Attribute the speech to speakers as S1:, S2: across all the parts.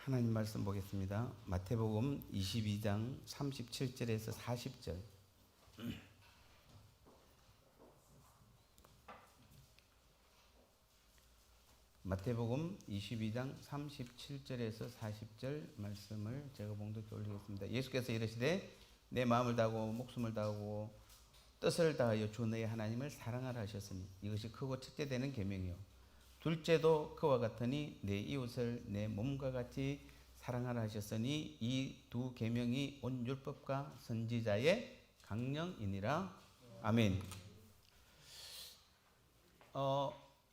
S1: 하나님 말씀 보겠습니다. 마태복음 22장 37절에서 40절. 마태복음 22장 37절에서 40절 말씀을 제가 봉독해 올리겠습니다. 예수께서 이르시되 내 마음을 다하고 목숨을 다하고 뜻을 다하여 주 너의 하나님을 사랑하라 하셨으니 이것이 크고 첫째 되는 계명이요 둘째도 그와 같으니 내 이웃을 내 몸과 같이 사랑하라 하셨으니 이 두 계명이 온 율법과 선지자의 강령이니라. 아멘.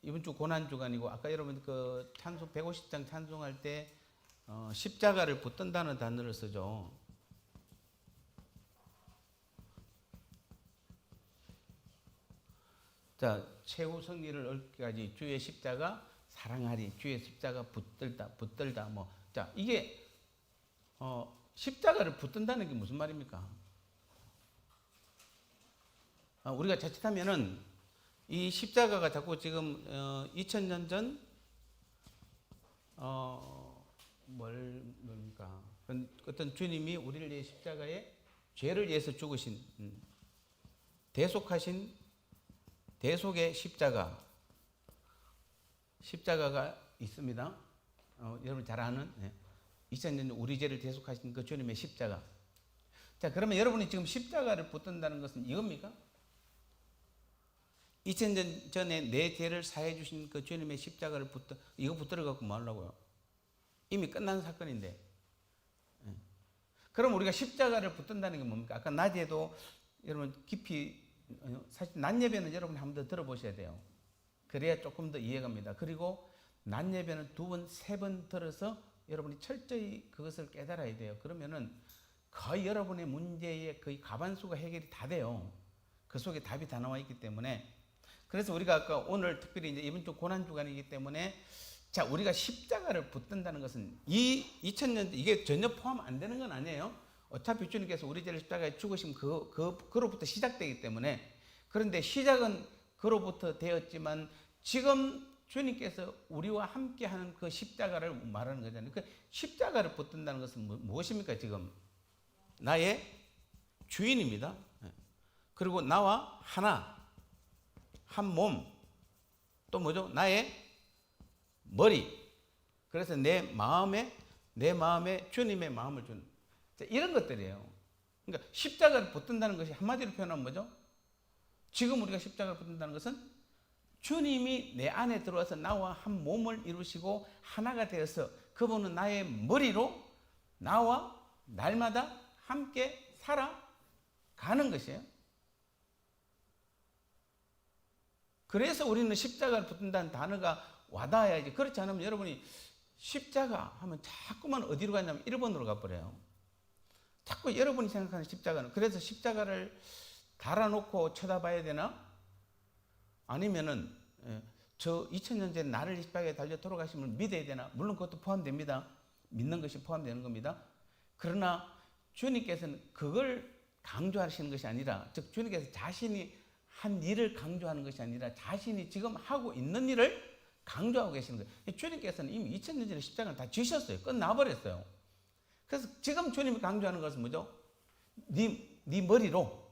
S1: 이번 주 고난 주간이고 아까 여러분 그 찬송 150장 찬송할 때 십자가를 붙든다는 단어를 쓰죠. 자, 최후 승리를 얻기까지 주의 십자가 사랑하리, 주의 십자가 붙들다 뭐. 자, 이게 십자가를 붙든다는 게 무슨 말입니까? 우리가 자칫하면은 이 십자가가 자꾸 지금 2000년 전 뭡니까? 어떤 주님이 우리를 위해 십자가에 죄를 위해서 죽으신 대속의 십자가가 있습니다. 여러분 잘 아는 2000년 우리 죄를 대속하신 그 주님의 십자가. 자, 그러면 여러분이 지금 십자가를 붙든다는 것은 이겁니까? 2000년 전에 내 죄를 사해 주신 그 주님의 십자가를 이거 붙들어 갖고 뭐 하려고요? 이미 끝난 사건인데. 그럼 우리가 십자가를 붙든다는 게 뭡니까? 아까 낮에도 여러분 깊이 사실 낮 예배는 여러분이 한 번 더 들어보셔야 돼요. 그래야 조금 더 이해가 갑니다. 그리고 낮 예배는 2번, 3번 들어서 여러분이 철저히 그것을 깨달아야 돼요. 그러면은 거의 여러분의 문제의 거의 가반수가 해결이 다 돼요. 그 속에 답이 다 나와 있기 때문에. 그래서 우리가 아까 오늘 특별히 이제 이번 주 고난 주간이기 때문에 자, 우리가 십자가를 붙든다는 것은 이 2000년 이게 전혀 포함 안 되는 건 아니에요. 어차피 주님께서 우리 죄를 십자가에 죽으신 그로부터 시작되기 때문에. 그런데 시작은 그로부터 되었지만 지금 주님께서 우리와 함께하는 그 십자가를 말하는 거잖아요. 그 십자가를 붙든다는 것은 무엇입니까? 지금 나의 주인입니다. 그리고 나와 한 몸, 또 뭐죠? 나의 머리. 그래서 내 마음에 주님의 마음을 주는. 자, 이런 것들이에요. 그러니까 십자가를 붙든다는 것이 한마디로 표현하면 뭐죠? 지금 우리가 십자가를 붙든다는 것은 주님이 내 안에 들어와서 나와 한 몸을 이루시고 하나가 되어서 그분은 나의 머리로 나와 날마다 함께 살아가는 것이에요. 그래서 우리는 십자가를 붙든다는 단어가 와닿아야지. 그렇지 않으면 여러분이 십자가 하면 자꾸만 어디로 가냐면 1번으로 가버려요. 자꾸 여러분이 생각하는 십자가는. 그래서 십자가를 달아놓고 쳐다봐야 되나? 아니면은 저 2000년 전 나를 십자가에 달려 돌아가심을 믿어야 되나? 물론 그것도 포함됩니다. 믿는 것이 포함되는 겁니다. 그러나 주님께서는 그걸 강조하시는 것이 아니라, 즉 주님께서 자신이 한 일을 강조하는 것이 아니라 자신이 지금 하고 있는 일을 강조하고 계시는 거예요. 주님께서는 이미 2000년 전에 십자가를 다 지셨어요. 끝나버렸어요. 그래서 지금 주님이 강조하는 것은 뭐죠? 네 머리로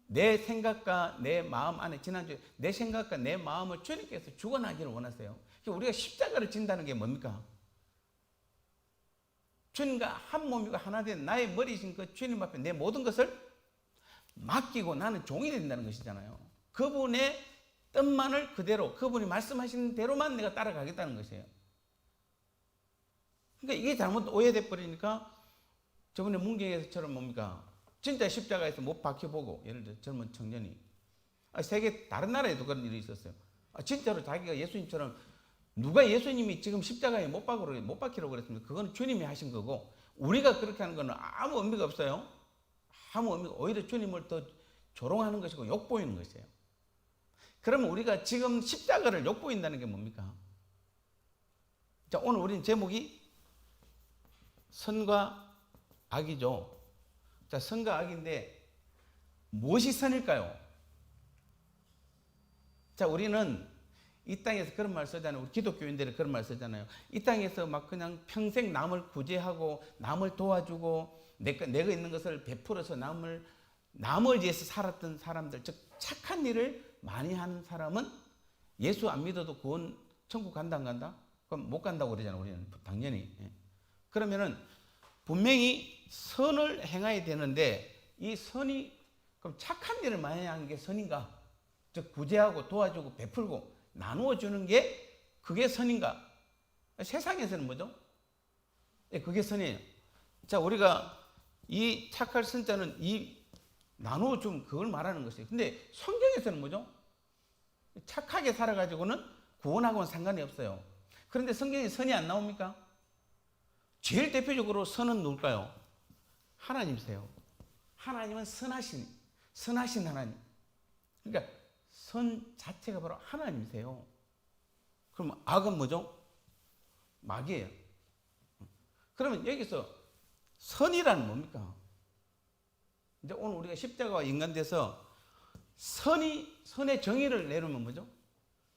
S1: 내 생각과 내 마음 안에, 지난주에 내 생각과 내 마음을 주님께서 주관하기를 원하세요. 우리가 십자가를 진다는 게 뭡니까? 주님과 한 몸이고 하나 된 나의 머리이신 그 주님 앞에 내 모든 것을 맡기고 나는 종이 된다는 것이잖아요. 그분의 뜻만을 그대로, 그분이 말씀하신 대로만 내가 따라가겠다는 것이에요. 그러니까 이게 잘못 오해돼 버리니까 저번에 문경에서처럼 뭡니까? 진짜 십자가에서 못 박혀보고, 예를 들어 젊은 청년이 세계 다른 나라에도 그런 일이 있었어요. 진짜로 자기가 예수님처럼, 누가 예수님이 지금 십자가에 못 박히라고 그랬습니까? 그건 주님이 하신 거고, 우리가 그렇게 하는 건 아무 의미가 없어요. 아무 의미가, 오히려 주님을 더 조롱하는 것이고 욕보이는 것이에요. 그러면 우리가 지금 십자가를 욕보인다는 게 뭡니까? 자, 오늘 우리는 제목이 선과 악이죠. 자, 선과 악인데 무엇이 선일까요? 자, 우리는 이 땅에서 그런 말 쓰잖아요. 우리 기독교인들이 그런 말 쓰잖아요. 이 땅에서 막 그냥 평생 남을 구제하고 남을 도와주고 내가 있는 것을 베풀어서 남을 위해서 살았던 사람들, 즉 착한 일을 많이 하는 사람은 예수 안 믿어도 구원 천국 간다 안 간다? 그럼 못 간다고 그러잖아요. 우리는 당연히. 그러면은 분명히 선을 행해야 되는데 이 선이 그럼 착한 일을 많이 하는 게 선인가? 즉 구제하고 도와주고 베풀고 나누어 주는 게 그게 선인가? 세상에서는 뭐죠? 그게 선이에요. 자, 우리가 이 착할 선자는 이 나누어 준 그걸 말하는 것이에요. 근데 성경에서는 뭐죠? 착하게 살아가지고는 구원하고는 상관이 없어요. 그런데 성경에 선이 안 나옵니까? 제일 대표적으로 선은 누굴까요? 하나님이세요. 하나님은 선하신 하나님. 그러니까 선 자체가 바로 하나님이세요. 그럼 악은 뭐죠? 마귀예요. 그러면 여기서 선이란 뭡니까? 이제 오늘 우리가 십자가와 연관돼서 선의 정의를 내놓으면 뭐죠?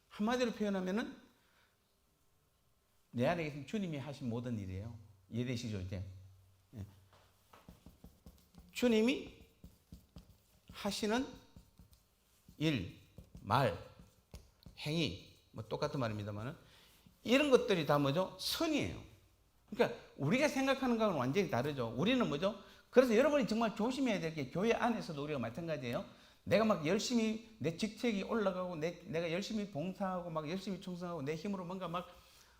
S1: 한마디로 표현하면은 내 안에 계신 주님이 하신 모든 일이에요. 이해되시죠, 이제? 주님이 하시는 일, 말, 행위, 뭐 똑같은 말입니다만은 이런 것들이 다 뭐죠? 선이에요. 그러니까 우리가 생각하는 거하고는 완전히 다르죠. 우리는 뭐죠? 그래서 여러분이 정말 조심해야 될 게 교회 안에서도 우리가 마찬가지예요. 내가 막 열심히 내 직책이 올라가고 내가 열심히 봉사하고 막 열심히 충성하고 내 힘으로 뭔가 막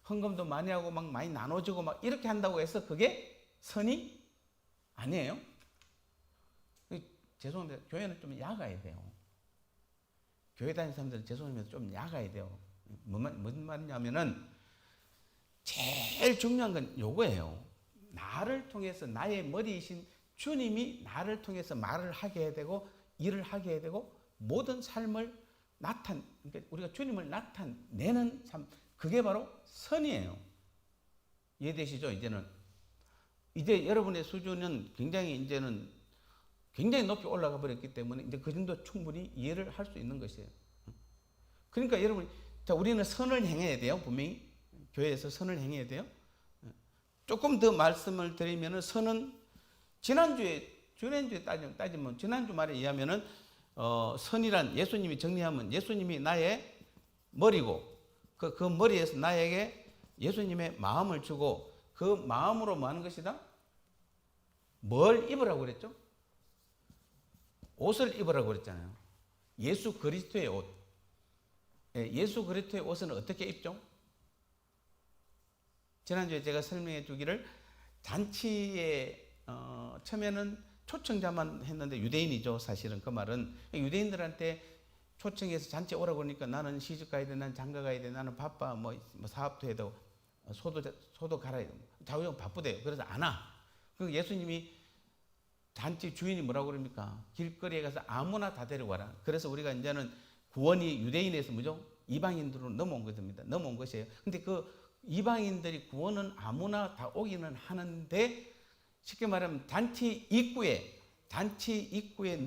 S1: 헌금도 많이 하고 막 많이 나눠주고 막 이렇게 한다고 해서 그게 선이 아니에요. 죄송합니다. 교회는 좀 야가야 돼요. 교회 다니는 사람들은 죄송합니다. 좀 야가야 돼요. 무슨 말이냐면은 제일 중요한 건 요거예요. 나를 통해서 나의 머리이신 주님이 나를 통해서 말을 하게 해야 되고 일을 하게 해야 되고 모든 삶을 그러니까 우리가 주님을 나타내는 삶, 그게 바로 선이에요. 이해되시죠? 이제 여러분의 수준은 이제는 굉장히 높이 올라가 버렸기 때문에 이제 그 정도 충분히 이해를 할 수 있는 것이에요. 그러니까 여러분, 자, 우리는 선을 행해야 돼요. 분명히 교회에서 선을 행해야 돼요. 조금 더 말씀을 드리면은 선은 지난주에 따지면 지난주 말에 의하면은 선이란 예수님이 정리하면 예수님이 나의 머리고 그 머리에서 나에게 예수님의 마음을 주고 그 마음으로 뭐 하는 것이다? 뭘 입으라고 그랬죠? 옷을 입으라고 그랬잖아요. 예수 그리스도의 옷. 예수 그리스도의 옷은 어떻게 입죠? 지난주에 제가 설명해 주기를 잔치에 처음에는 초청자만 했는데 유대인이죠. 사실은 그 말은 유대인들한테 초청해서 잔치에 오라고 그러니까 나는 시집 가야 돼, 난 장가 가야 돼, 나는 바빠, 뭐 사업도 해야 되고 소도 갈아야 돼, 자우정 바쁘대요. 그래서 안 와. 그 예수님이 잔치 주인이 뭐라고 그럽니까? 길거리에 가서 아무나 다 데려와라. 그래서 우리가 이제는 구원이 유대인에서 뭐죠? 이방인들로 넘어온 것입니다. 넘어온 것이에요. 근데 그 이방인들이 구원은 아무나 다 오기는 하는데 쉽게 말하면 잔치 입구에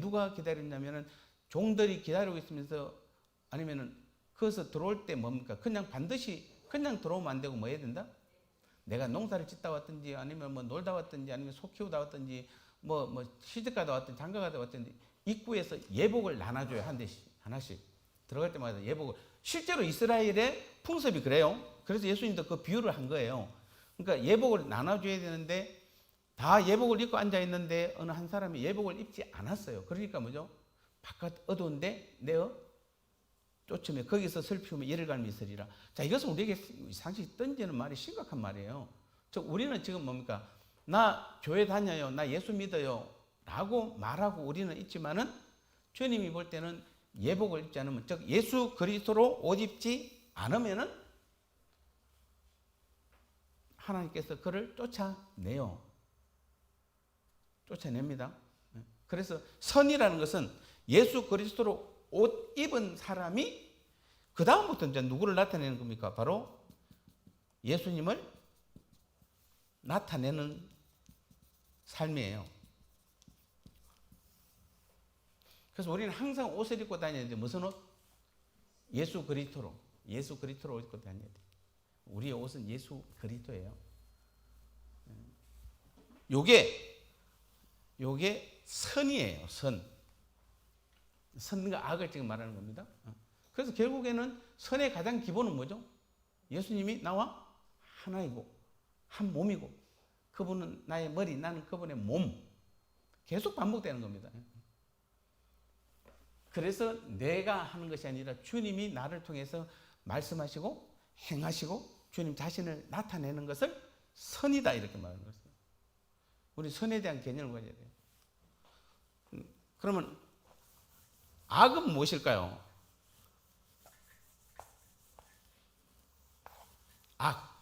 S1: 누가 기다렸냐면은 종들이 기다리고 있으면서 아니면은 거기서 들어올 때 뭡니까? 반드시 그냥 들어오면 안 되고 뭐 해야 된다? 내가 농사를 짓다 왔든지 아니면 뭐 놀다 왔든지 아니면 소 키우다 왔든지 뭐 시집가다 왔든지 장가가다 왔든지 입구에서 예복을 나눠줘요. 하나씩 들어갈 때마다 예복을. 실제로 이스라엘의 풍습이 그래요. 그래서 예수님도 그 비유를 한 거예요. 그러니까 예복을 나눠줘야 되는데 다 예복을 입고 앉아 있는데 어느 한 사람이 예복을 입지 않았어요. 그러니까 뭐죠? 바깥 어두운데 내어 쫓으면 거기서 슬피우면 열흘감이 있으리라. 자, 이것은 우리에게 상식 던지는 말이 심각한 말이에요. 우리는 지금 뭡니까? 나 교회 다녀요. 나 예수 믿어요. 라고 말하고 우리는 있지만은 주님이 볼 때는 예복을 입지 않으면, 즉 예수 그리스도로 옷 입지 않으면은 하나님께서 그를 쫓아냅니다. 그래서 선이라는 것은 예수 그리스도로 옷 입은 사람이 그 다음부터 이제 누구를 나타내는 겁니까? 바로 예수님을 나타내는 삶이에요. 그래서 우리는 항상 옷을 입고 다녀야 돼. 무슨 옷? 예수 그리스도로. 예수 그리스도로 입고 다녀야 돼요. 우리의 옷은 예수 그리스도예요. 요게 선이에요. 선과 악을 지금 말하는 겁니다. 그래서 결국에는 선의 가장 기본은 뭐죠? 예수님이 나와 하나이고 한 몸이고 그분은 나의 머리, 나는 그분의 몸. 계속 반복되는 겁니다. 그래서 내가 하는 것이 아니라 주님이 나를 통해서 말씀하시고 행하시고 주님 자신을 나타내는 것을 선이다 이렇게 말하는 것이에요. 우리 선에 대한 개념을 가져야 돼요. 그러면 악은 무엇일까요? 악.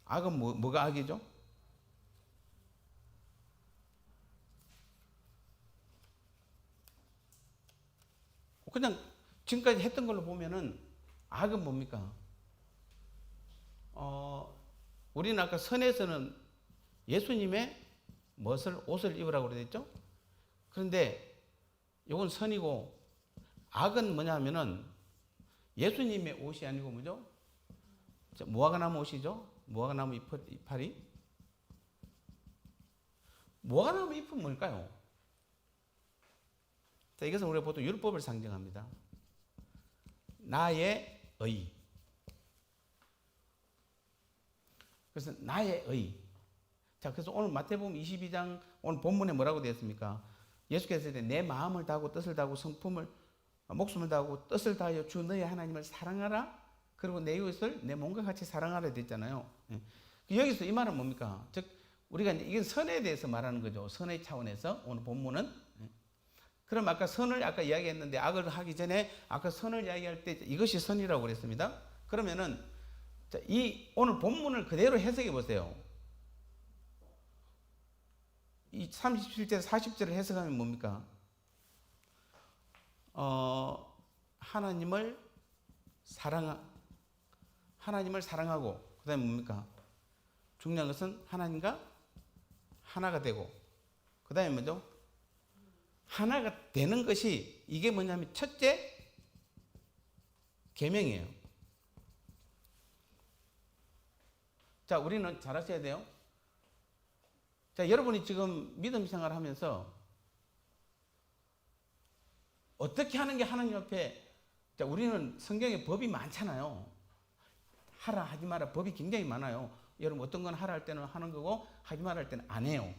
S1: 악은 뭐가 악이죠? 그냥 지금까지 했던 걸로 보면은 악은 뭡니까? 우리는 아까 선에서는 예수님의 옷을 입으라고 그랬죠? 그런데 이건 선이고 악은 뭐냐면은 예수님의 옷이 아니고 뭐죠? 무화과나무 옷이죠? 무화과나무 이파리? 무화과나무 잎은 뭘까요? 자, 이것은 우리가 보통 율법을 상징합니다. 나의 의. 그래서 나의 의. 자, 그래서 오늘 마태복음 22장 오늘 본문에 뭐라고 되어 있습니까? 예수께서 내 마음을 다하고 뜻을 다하고 목숨을 다하고 뜻을 다하여 주 너의 하나님을 사랑하라. 그리고 내 이웃을 내 몸과 같이 사랑하라 됐잖아요. 여기서 이 말은 뭡니까? 즉 우리가 이게 선에 대해서 말하는 거죠. 선의 차원에서 오늘 본문은. 그럼 아까 선을 이야기했는데 악을 하기 전에 아까 선을 이야기할 때 이것이 선이라고 그랬습니다. 그러면은 이 오늘 본문을 그대로 해석해 보세요. 이 37절 40절을 해석하면 뭡니까? 하나님을 사랑하고 그다음에 뭡니까? 중요한 것은 하나님과 하나가 되고 그다음에 뭐죠? 하나가 되는 것이 이게 뭐냐면 첫째 계명이에요. 자, 우리는 잘 아셔야 돼요. 자, 여러분이 지금 믿음 생활을 하면서 어떻게 하는 게 하나님 앞에, 자, 우리는 성경에 법이 많잖아요. 하라 하지 마라 법이 굉장히 많아요. 여러분 어떤 건 하라 할 때는 하는 거고 하지 마라 할 때는 안 해요.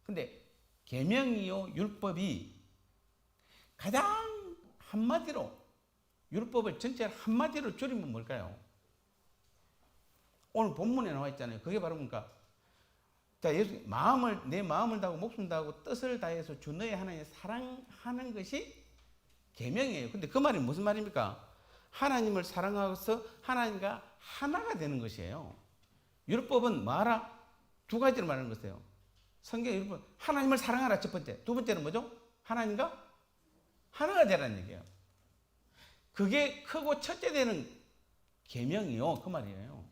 S1: 근데 계명이요 율법이 가장 한마디로 율법을 전체 한마디로 줄이면 뭘까요? 오늘 본문에 나와 있잖아요. 그게 바로 뭡니까? 자, 내 마음을 다하고 목숨 다하고 뜻을 다해서 주 너의 하나님을 사랑하는 것이 계명이에요. 근데 그 말이 무슨 말입니까? 하나님을 사랑하고서 하나님과 하나가 되는 것이에요. 율법은 뭐하라? 두 가지를 말하는 것이에요. 성경 율법 하나님을 사랑하라 첫 번째. 두 번째는 뭐죠? 하나님과 하나가 되라는 얘기예요. 그게 크고 첫째 되는 계명이요. 그 말이에요.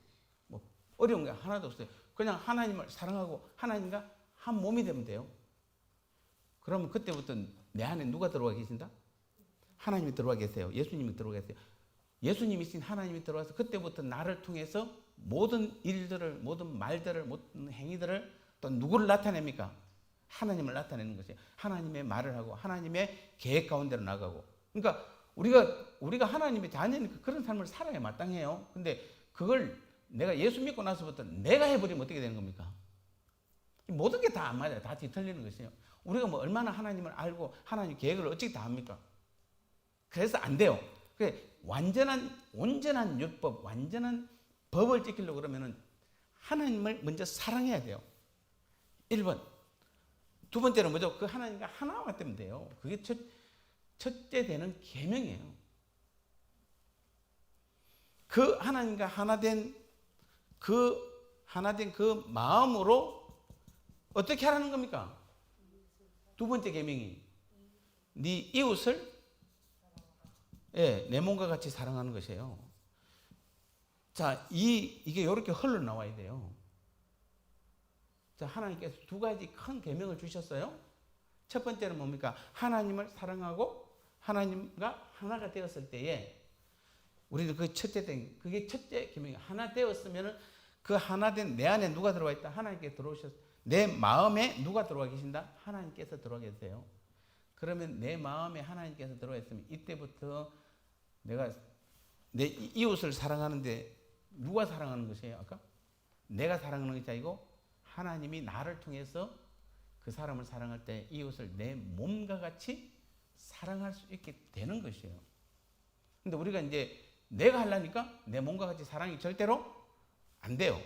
S1: 뭐 어려운 게 하나도 없어요. 그냥 하나님을 사랑하고 하나님과 한 몸이 되면 돼요. 그러면 그때부터 내 안에 누가 들어와 계신다? 하나님이 들어와 계세요. 예수님이 들어와 계세요. 예수님이신 하나님이 들어와서 그때부터 나를 통해서 모든 일들을, 모든 말들을, 모든 행위들을 또 누구를 나타냅니까? 하나님을 나타내는 것이에요. 하나님의 말을 하고 하나님의 계획 가운데로 나가고. 그러니까 우리가 하나님의 자녀니까 그런 삶을 살아야 마땅해요. 근데 그걸 내가 예수 믿고 나서부터 내가 해버리면 어떻게 되는 겁니까? 모든 게 다 안 맞아요. 다 뒤틀리는 것이에요. 우리가 뭐 얼마나 하나님을 알고 하나님 계획을 어떻게 다 합니까? 그래서 안 돼요. 온전한 율법, 완전한 법을 지키려고 그러면은 하나님을 먼저 사랑해야 돼요. 1번. 두 번째는 뭐죠? 그 하나님과 하나가 되면 돼요. 그게 첫째 되는 계명이에요. 그 하나님과 하나 된 그 마음으로 어떻게 하라는 겁니까? 두 번째 계명이 네 이웃을 내 몸과 같이 사랑하는 것이에요. 자, 이게 이렇게 흘러나와야 돼요. 하나님께서 두 가지 큰 계명을 주셨어요. 첫 번째는 뭡니까? 하나님을 사랑하고 하나님과 하나가 되었을 때에 우리는 그 그게 첫째 계명이 하나 되었으면은 그 하나 된 내 안에 누가 들어와 있다? 하나님께 들어오셨. 내 마음에 누가 들어와 계신다? 하나님께서 들어와 계세요. 그러면 내 마음에 하나님께서 들어와 있으면 이때부터 내가 내 이웃을 사랑하는데 누가 사랑하는 것이에요? 아까 내가 사랑하는 것이 아니고 하나님이 나를 통해서 그 사람을 사랑할 때 이웃을 내 몸과 같이 사랑할 수 있게 되는 것이에요. 근데 우리가 이제 내가 하려니까 내 몸과 같이 사랑이 절대로 안 돼요.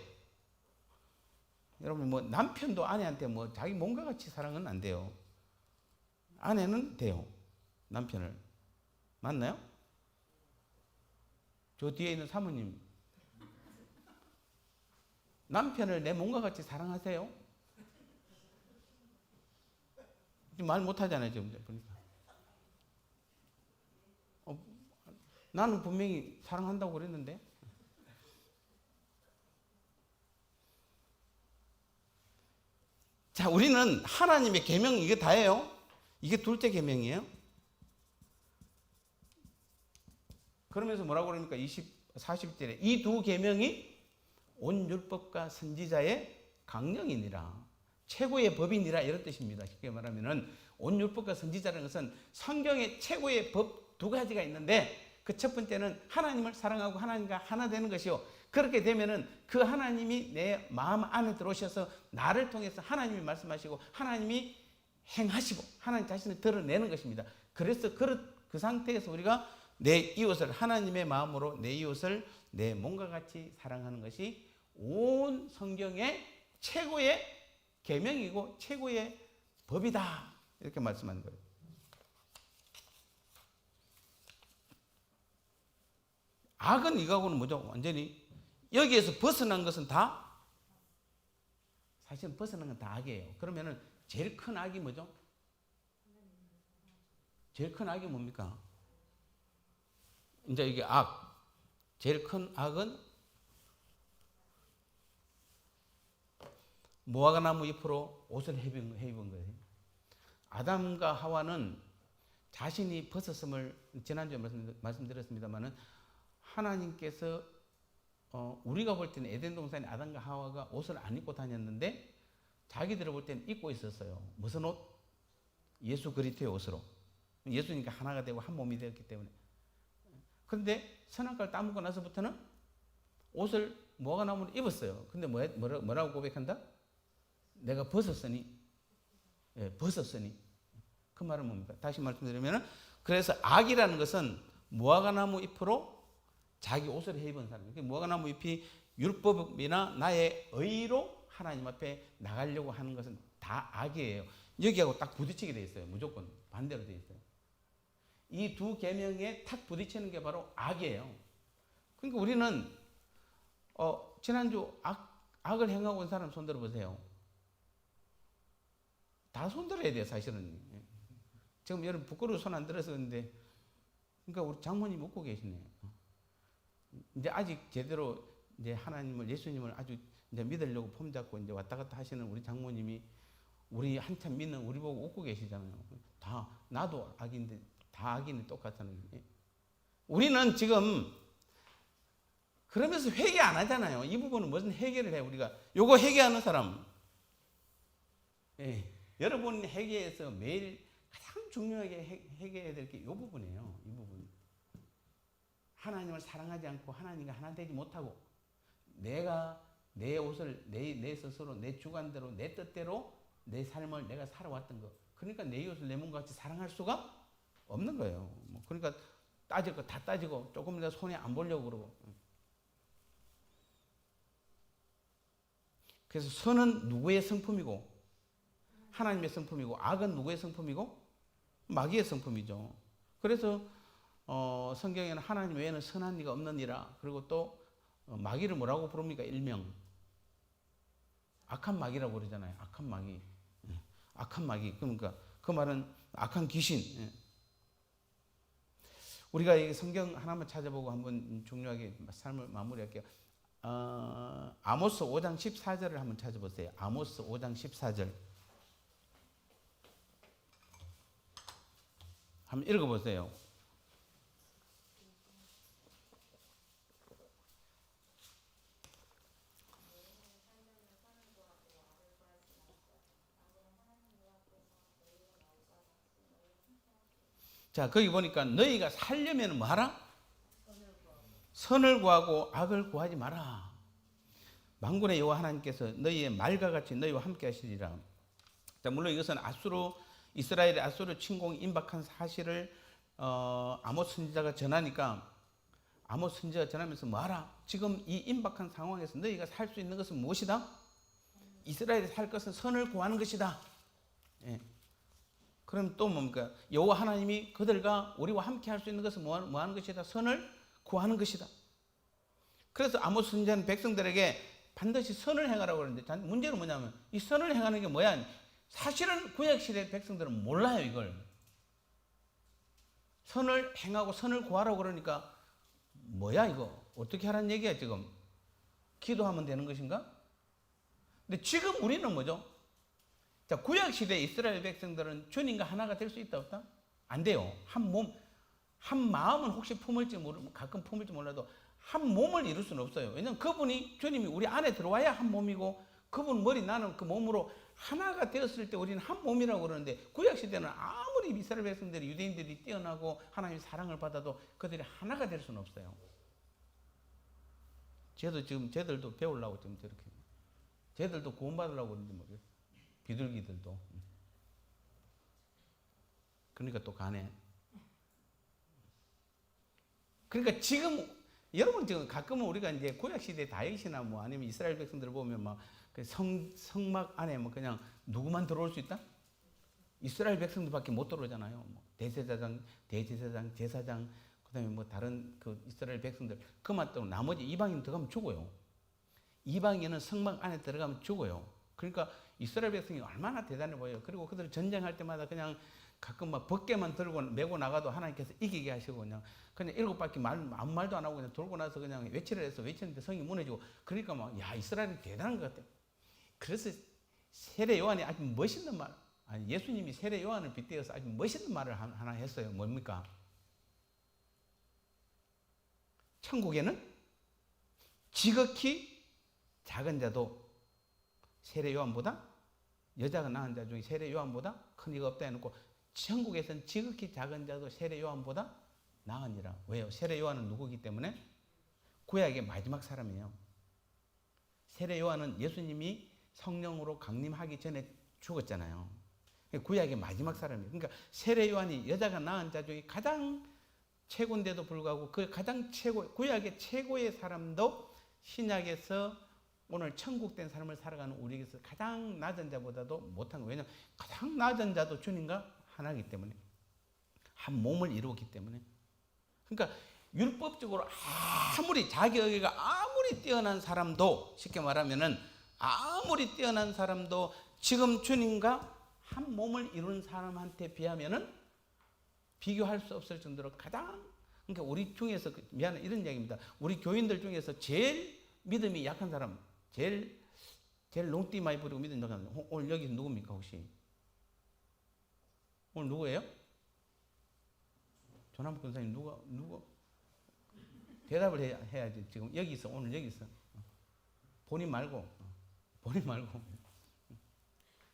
S1: 여러분 뭐 남편도 아내한테 뭐 자기 몸과 같이 사랑은 안 돼요. 아내는 돼요. 남편을. 맞나요? 저 뒤에 있는 사모님. 남편을 내 몸과 같이 사랑하세요? 말 못하잖아요, 지금 보니까. 나는 분명히 사랑한다고 그랬는데. 자, 우리는 하나님의 계명 이게 다예요. 이게 둘째 계명이에요. 그러면서 뭐라고 그럽니까? 40절에 이 두 계명이 온 율법과 선지자의 강령이니라. 최고의 법이니라 이런 뜻입니다. 쉽게 말하면은 온 율법과 선지자라는 것은 성경의 최고의 법 두 가지가 있는데 그 첫 번째는 하나님을 사랑하고 하나님과 하나 되는 것이요. 그렇게 되면은 그 하나님이 내 마음 안에 들어오셔서 나를 통해서 하나님이 말씀하시고 하나님이 행하시고 하나님 자신을 드러내는 것입니다. 그래서 그 상태에서 우리가 내 이웃을 하나님의 마음으로 내 이웃을 내 몸과 같이 사랑하는 것이 온 성경의 최고의 계명이고 최고의 법이다. 이렇게 말씀하는 거예요. 악은 이거하고는 뭐죠? 완전히 여기에서 벗어난 것은 다 사실은 벗어난 건 다 악이에요. 그러면은 제일 큰 악이 뭐죠? 제일 큰 악이 뭡니까? 이제 이게 악. 제일 큰 악은 무화과나무 잎으로 옷을 해입은 거예요. 아담과 하와는 자신이 벗었음을 지난주에 말씀드렸습니다만은 하나님께서 우리가 볼 때는 에덴 동산에 아담과 하와가 옷을 안 입고 다녔는데 자기들을 볼 때는 입고 있었어요. 무슨 옷? 예수 그리스도의 옷으로. 예수니까 하나가 되고 한 몸이 되었기 때문에. 그런데 선악과를 따먹고 나서부터는 옷을 무화과나무로 입었어요. 근데 뭐라고 고백한다? 내가 벗었으니. 예, 벗었으니. 그 말은 뭡니까? 다시 말씀드리면 그래서 악이라는 것은 무화과나무 잎으로 자기 옷을 해입은 사람. 무화과나무 잎이 율법이나 나의 의로 하나님 앞에 나가려고 하는 것은 다 악이에요. 여기하고 딱 부딪히게 돼 있어요. 무조건 반대로 돼 있어요. 이 두 계명에 탁 부딪히는 게 바로 악이에요. 그러니까 우리는 지난주 악을 행하고 온 사람 손들어 보세요. 다 손들어야 돼요, 사실은. 지금 여러분 부끄러워 손 안 들어서 그런데, 그러니까 우리 장모님 웃고 계시네요. 이제 아직 제대로 이제 하나님을, 예수님을 아주 이제 믿으려고 폼 잡고 이제 왔다 갔다 하시는 우리 장모님이 우리 한참 믿는 우리 보고 웃고 계시잖아요. 다, 나도 악인데, 다 악인이 똑같다는 게. 우리는 지금 그러면서 회개 안 하잖아요. 이 부분은 무슨 회개를 해, 우리가. 요거 회개하는 사람. 예. 여러분 회개에서 매일 가장 중요하게 회개해야 될 게 이 부분이에요. 이 부분. 하나님을 사랑하지 않고 하나님과 하나 되지 못하고 내가 내 옷을 내 스스로 내 주관대로 내 뜻대로 내 삶을 내가 살아왔던 거. 그러니까 내 이웃을 내 몸과 같이 사랑할 수가 없는 거예요. 그러니까 따질 거 다 따지고 조금이라도 손해 안 보려고 그러고. 그래서 선은 누구의 성품이고 하나님의 성품이고 악은 누구의 성품이고 마귀의 성품이죠. 그래서 성경에는 하나님 외에는 선한 이가 없느니라. 그리고 또 마귀를 뭐라고 부릅니까? 일명 악한 마귀라고 그러잖아요. 악한 마귀. 악한 마귀. 그러니까 그 말은 악한 귀신. 우리가 이 성경 하나만 찾아보고 한번 중요하게 삶을 마무리할게요. 아모스 5장 14절을 한번 찾아보세요. 아모스 5장 14절. 한번 읽어보세요. 자, 거기 보니까 너희가 살려면 뭐 하라? 선을 구하고 악을 구하지 마라. 만군의 여호와 하나님께서 너희의 말과 같이 너희와 함께 하시리라. 자, 물론 이것은 이스라엘의 아수르 침공이 임박한 사실을 아모스 선지자가 전하니까, 아모스 선지자가 전하면서 뭐하라? 지금 이 임박한 상황에서 너희가 살 수 있는 것은 무엇이다? 이스라엘이 살 것은 선을 구하는 것이다. 예. 그럼 또 뭡니까? 여호와 하나님이 그들과 우리와 함께 할 수 있는 것은 뭐 하는 것이다? 선을 구하는 것이다. 그래서 아모스 선지자는 백성들에게 반드시 선을 행하라고 그러는데, 문제는 뭐냐면 이 선을 행하는 게 뭐야? 사실은 구약시대 백성들은 몰라요. 이걸 선을 행하고 선을 구하라고 그러니까 뭐야 이거? 어떻게 하라는 얘기야? 지금 기도하면 되는 것인가? 근데 지금 우리는 뭐죠? 자, 구약시대 이스라엘 백성들은 주님과 하나가 될 수 있다 없다? 안 돼요. 한 몸, 한 마음은 혹시 품을지 모르고 가끔 품을지 몰라도 한 몸을 이룰 수는 없어요. 왜냐하면 그분이, 주님이 우리 안에 들어와야 한 몸이고, 그분 머리 나는 그 몸으로 하나가 되었을 때 우리는 한 몸이라고 그러는데, 구약시대는 아무리 이스라엘 백성들이, 유대인들이 뛰어나고 하나님의 사랑을 받아도 그들이 하나가 될 수는 없어요. 쟤들도 배우려고 지금 저렇게, 쟤들도 구원받으려고 그러는지 모르겠어요. 비둘기들도. 그러니까 또 가네. 그러니까 지금 여러분, 지금 가끔은 우리가 이제 구약시대 다윗이나 뭐 아니면 이스라엘 백성들을 보면 막 그 성막 안에 뭐 그냥 누구만 들어올 수 있다? 이스라엘 백성들밖에 못 들어오잖아요. 뭐 대제사장, 제사장, 그다음에 뭐 다른 그 이스라엘 백성들, 그만 또 나머지 이방인 들어가면 죽어요. 이방인은 성막 안에 들어가면 죽어요. 그러니까 이스라엘 백성이 얼마나 대단해 보여요. 그리고 그들 전쟁할 때마다 그냥 가끔 막 벗개만 들고 메고 나가도 하나님께서 이기게 하시고, 그냥 7바퀴 아무 말도 안 하고 그냥 돌고 나서 그냥 외치를 해서 외치는데 성이 무너지고, 그러니까 막, 야, 이스라엘이 대단한 것 같아요. 그래서 세례 요한이 아주 멋있는 말, 아니 예수님이 세례 요한을 빗대어서 아주 멋있는 말을 하나 했어요. 뭡니까? 천국에는 지극히 작은 자도 세례 요한보다, 여자가 낳은 자 중에 세례 요한보다 큰 이가 없다 해놓고, 천국에서는 지극히 작은 자도 세례 요한보다 나으니라. 왜요? 세례 요한은 누구기 때문에? 구약의 마지막 사람이에요. 세례 요한은 예수님이 성령으로 강림하기 전에 죽었잖아요. 구약의 마지막 사람이에요. 그러니까 세례 요한이 여자가 낳은 자 중에 가장 최고인데도 불구하고, 그 가장 구약의 최고의 사람도 신약에서 오늘 천국된 삶을 살아가는 우리에게서 가장 낮은 자보다도 못한 거예요. 왜냐하면 가장 낮은 자도 주님과 하나이기 때문에, 한 몸을 이루었기 때문에. 그러니까 율법적으로 아무리 자기 의가 아무리 뛰어난 사람도, 쉽게 말하면은 아무리 뛰어난 사람도 지금 주님과 한 몸을 이룬 사람한테 비하면은 비교할 수 없을 정도로 가장, 그러니까 우리 중에서, 미안해 이런 이야기입니다. 우리 교인들 중에서 제일 믿음이 약한 사람, 제일 농띠 많이 부리고 믿는 사람, 오늘 여기 누굽니까 혹시? 오늘 누구예요? 조남국 권사님 누구? 대답을 해야지. 지금 여기 있어. 오늘 여기 있어. 본인 말고.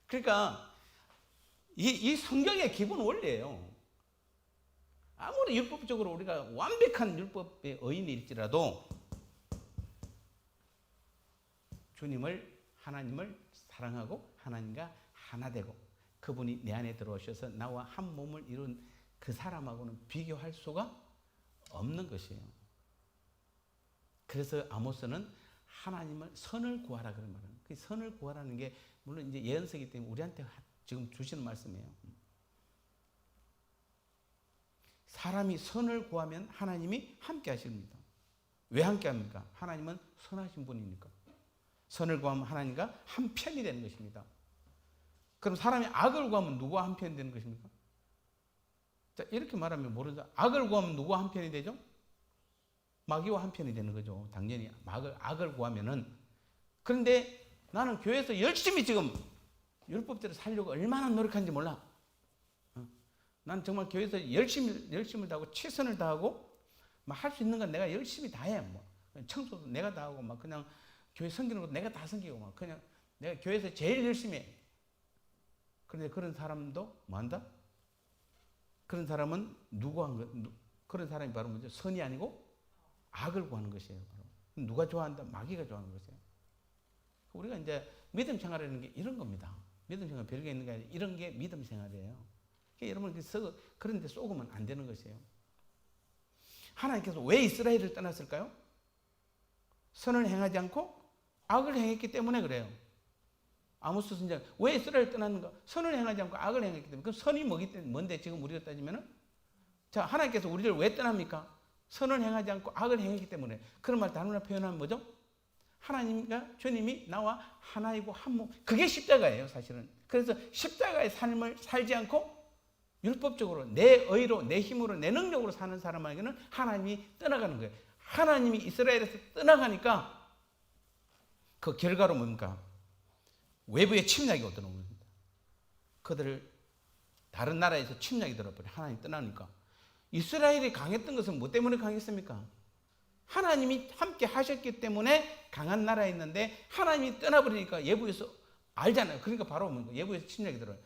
S1: 그러니까 이 성경의 기본 원리예요. 아무리 율법적으로 우리가 완벽한 율법의 의인일지라도 하나님을 사랑하고 하나님과 하나 되고, 그분이 내 안에 들어오셔서 나와 한 몸을 이룬 그 사람하고는 비교할 수가 없는 것이에요. 그래서 아모스는 하나님을 선을 구하라 그런 말은, 그 선을 구하라는 게 물론 이제 예언서이기 때문에 우리한테 지금 주시는 말씀이에요. 사람이 선을 구하면 하나님이 함께 하십니다. 왜 함께 합니까? 하나님은 선하신 분이니까. 선을 구하면 하나님과 한 편이 되는 것입니다. 그럼 사람이 악을 구하면 누구와 한 편이 되는 것입니까? 자, 이렇게 말하면 모르죠. 악을 구하면 누구와 한 편이 되죠? 마귀와 한편이 되는 거죠. 당연히 악을 구하면은. 그런데 나는 교회에서 열심히 지금 율법대로 살려고 얼마나 노력하는지 몰라. 나는 정말 교회에서 열심을 다하고 최선을 다하고 막 할 수 있는 건 내가 열심히 다 해. 뭐 청소도 내가 다 하고 막 그냥 교회 섬기는 것도 내가 다 섬기고 막 그냥 내가 교회에서 제일 열심히 해. 그런데 그런 사람도 뭐 한다? 그런 사람은 그런 사람이 바로 뭐죠? 선이 아니고 악을 구하는 것이에요. 바로. 누가 좋아한다? 마귀가 좋아하는 것이에요. 우리가 이제 믿음 생활이라는 게 이런 겁니다. 믿음 생활 별게 있는 게 아니라 이런 게 믿음 생활이에요. 여러분 그런 데 쏘으면 안 되는 것이에요. 하나님께서 왜 이스라엘을 떠났을까요? 선을 행하지 않고 악을 행했기 때문에 그래요. 아모스 선지자 왜 이스라엘을 떠났는가? 선을 행하지 않고 악을 행했기 때문에. 그럼 선이 뭔데 지금 우리가 따지면은? 자, 하나님께서 우리를 왜 떠납니까? 선을 행하지 않고 악을 행했기 때문에. 그런 말 다른 말 표현하면 뭐죠? 하나님과 주님이 나와 하나이고 한 몸. 그게 십자가예요, 사실은. 그래서 십자가의 삶을 살지 않고 율법적으로 내 의로, 내 힘으로, 내 능력으로 사는 사람에게는 하나님이 떠나가는 거예요. 하나님이 이스라엘에서 떠나가니까 그 결과로 뭡니까? 외부의 침략이 오더는 겁니다. 그들을 다른 나라에서 침략이 들어버려. 하나님 떠나니까. 이스라엘이 강했던 것은 뭐 때문에 강했습니까? 하나님이 함께 하셨기 때문에 강한 나라였는데 하나님이 떠나버리니까 외부에서 알잖아요. 그러니까 바로 외부에서 침략이 들어요.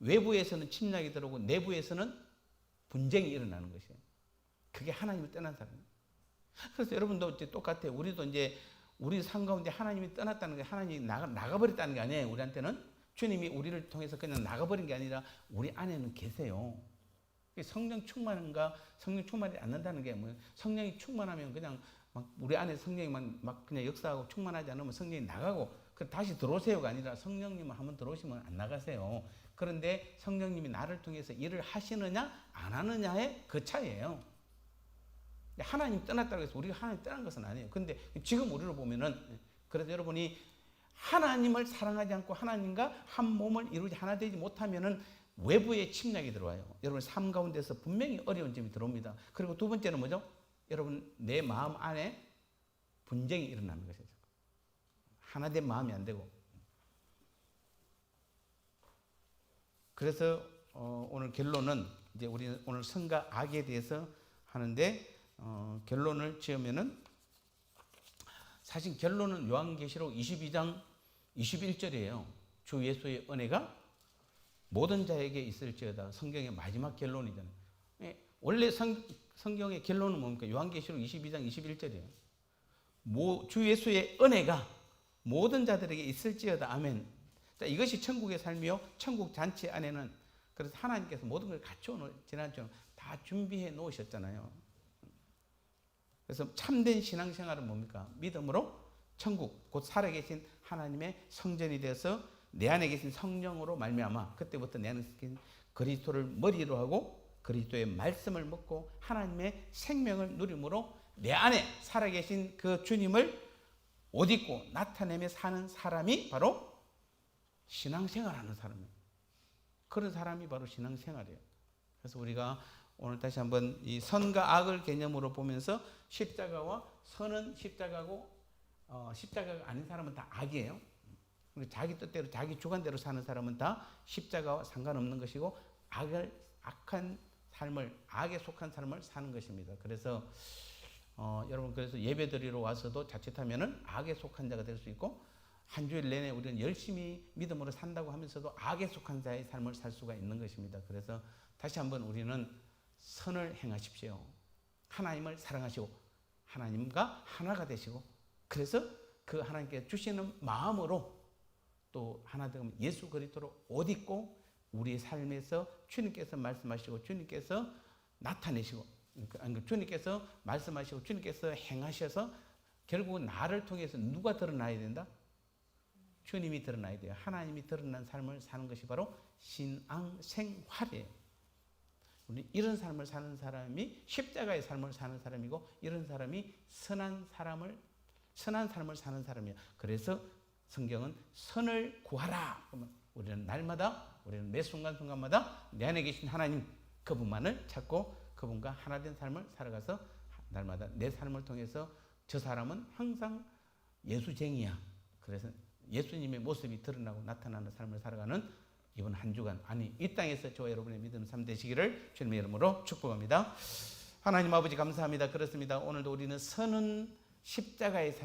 S1: 외부에서는 침략이 들어오고 내부에서는 분쟁이 일어나는 것이에요. 그게 하나님을 떠난 사람이에요. 그래서 여러분도 이제 똑같아요. 우리도 이제 우리 삶 가운데 하나님이 떠났다는 게 하나님이 나가버렸다는 게 아니에요. 우리한테는 주님이 우리를 통해서 그냥 나가버린 게 아니라 우리 안에는 계세요. 성령 충만한가 성령 충만하지 않는다는 게 뭐예요? 성령이 충만하면 그냥 막 우리 안에 성령이만 막 그냥 역사하고 충만하지 않으면 성령이 나가고 다시 들어오세요가 아니라 성령님은 한번 들어오시면 안 나가세요. 그런데 성령님이 나를 통해서 일을 하시느냐 안 하느냐의 그 차이예요. 하나님 떠났다고 해서 우리가 하나님 떠난 것은 아니에요. 근데 지금 우리를 보면은 그래서 여러분이 하나님을 사랑하지 않고 하나님과 한 몸을 이루지 하나 되지 못하면은 외부의 침략이 들어와요. 여러분 삶 가운데서 분명히 어려운 점이 들어옵니다. 그리고 두 번째는 뭐죠? 여러분 내 마음 안에 분쟁이 일어나는 것이죠. 하나 된 마음이 안 되고. 그래서 오늘 결론은 이제 우리는 오늘 선과 악에 대해서 하는데 결론을 지으면은 사실 결론은 요한계시록 22장 21절이에요. 주 예수의 은혜가 모든 자에게 있을지어다. 성경의 마지막 결론이잖아요. 원래 성경의 결론은 뭡니까? 요한계시록 22장 21절이에요. 주 예수의 은혜가 모든 자들에게 있을지어다. 아멘. 자, 이것이 천국의 삶이요. 천국 잔치 안에는 그래서 하나님께서 모든 걸 갖춰 지난주에 다 준비해 놓으셨잖아요. 그래서 참된 신앙생활은 뭡니까? 믿음으로 천국 곧 살아계신 하나님의 성전이 되어서 내 안에 계신 성령으로 말미암아 그때부터 내 안에 계신 그리스도를 머리로 하고 그리스도의 말씀을 먹고 하나님의 생명을 누림으로 내 안에 살아계신 그 주님을 옷 입고 나타내며 사는 사람이 바로 신앙생활하는 사람이에요. 그런 사람이 바로 신앙생활이에요. 그래서 우리가 오늘 다시 한번 이 선과 악을 개념으로 보면서 십자가와 선은 십자가고 십자가가 아닌 사람은 다 악이에요. 자기 뜻대로 자기 주관대로 사는 사람은 다 십자가와 상관없는 것이고 악한 삶을 악에 속한 삶을 사는 것입니다. 그래서 여러분 그래서 예배드리러 와서도 자칫하면은 악에 속한 자가 될 수 있고 한 주일 내내 우리는 열심히 믿음으로 산다고 하면서도 악에 속한 자의 삶을 살 수가 있는 것입니다. 그래서 다시 한번 우리는 선을 행하십시오. 하나님을 사랑하시고 하나님과 하나가 되시고 그래서 그 하나님께 주시는 마음으로 또 하나 되면 예수 그리스도로 옷 입고 우리의 삶에서 주님께서 말씀하시고 주님께서 나타내시고 주님께서 말씀하시고 주님께서 행하셔서 결국 나를 통해서 누가 드러나야 된다? 주님이 드러나야 돼요. 하나님이 드러난 삶을 사는 것이 바로 신앙생활이에요. 우리 이런 삶을 사는 사람이 십자가의 삶을 사는 사람이고 이런 사람이 선한 삶을 사는 사람이에요. 그래서 성경은 선을 구하라. 그러면 우리는 날마다 우리는 매 순간순간마다 내 안에 계신 하나님 그분만을 찾고 그분과 하나 된 삶을 살아가서 날마다 내 삶을 통해서 저 사람은 항상 예수쟁이야. 그래서 예수님의 모습이 드러나고 나타나는 삶을 살아가는 이번 한 주간, 아니 이 땅에서 저와 여러분의 믿음 삶 되시기를 주님의 이름으로 축복합니다. 하나님 아버지 감사합니다. 그렇습니다. 오늘도 우리는 선은 십자가의 삶